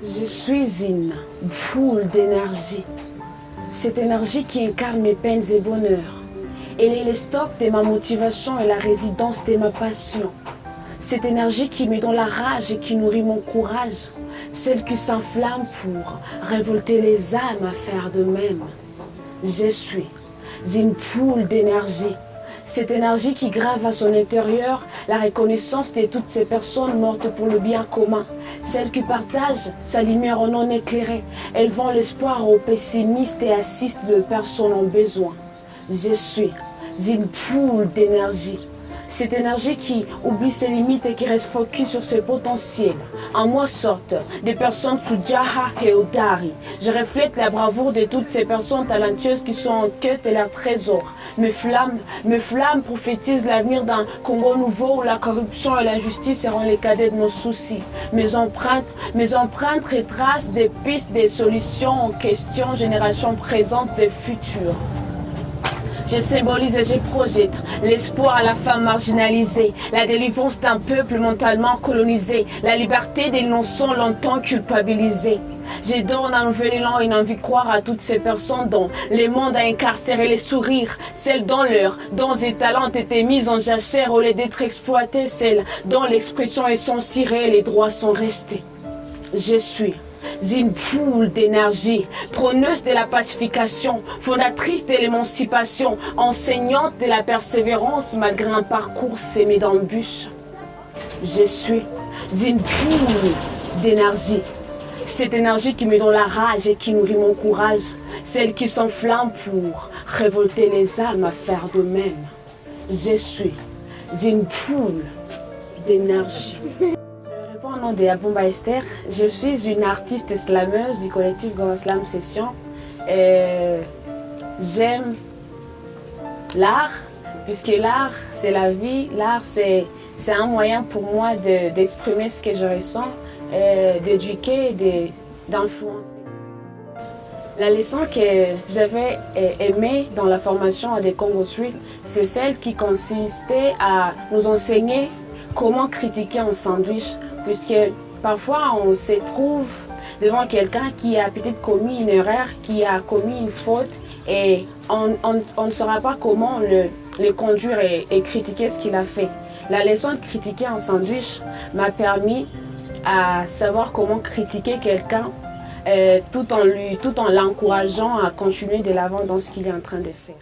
Je suis une boule d'énergie. Cette énergie qui incarne mes peines et bonheurs. Elle est le stock de ma motivation et la résidence de ma passion. Cette énergie qui me donne la rage et qui nourrit mon courage. Celle qui s'enflamme pour révolter les âmes à faire de même. Je suis une boule d'énergie. Cette énergie qui grave à son intérieur la reconnaissance de toutes ces personnes mortes pour le bien commun. Celles qui partagent sa lumière en non éclairée. Elles vont l'espoir aux pessimistes et assistent les personnes en besoin. Je suis une boule d'énergie. Cette énergie qui oublie ses limites et qui reste focus sur ses potentiels. En moi sortent des personnes sous Jaha et Odari. Je reflète la bravoure de toutes ces personnes talentueuses qui sont en quête de leur trésor. Mes flammes prophétisent l'avenir d'un Congo nouveau où la corruption et l'injustice seront les cadets de nos soucis. Mes empreintes retracent des pistes, des solutions en question, générations présentes et futures. Je symbolise et je projette l'espoir à la femme marginalisée, la délivrance d'un peuple mentalement colonisé, la liberté des innocents longtemps culpabilisés. Je donne un nouvel élan et une envie de croire à toutes ces personnes dont le monde a incarcéré les sourires, celles dont leurs dons et talents étaient mis en jachère au lieu d'être exploitées, celles dont l'expression est censurée et les droits sont restés. Je suis une boule d'énergie, preneuse de la pacification, fondatrice de l'émancipation, enseignante de la persévérance malgré un parcours sémé d'embûches. Je suis une boule d'énergie. Cette énergie qui me donne la rage et qui nourrit mon courage, celle qui s'enflamme pour révolter les âmes à faire de même. Je suis une boule d'énergie. Au nom de Abumba Esther, je suis une artiste slameuse du collectif Goma Slam Session. J'aime l'art, puisque l'art c'est la vie, l'art c'est un moyen pour moi d'exprimer ce que je ressens, d'éduquer et d'influencer. La leçon que j'avais aimée dans la formation des Congo Street, c'est celle qui consistait à nous enseigner comment critiquer un sandwich, puisque parfois on se trouve devant quelqu'un qui a peut-être commis une erreur, qui a commis une faute, et on ne saura pas comment le conduire et critiquer ce qu'il a fait. La leçon de critiquer un sandwich m'a permis à savoir comment critiquer quelqu'un tout en l'encourageant à continuer de l'avant dans ce qu'il est en train de faire.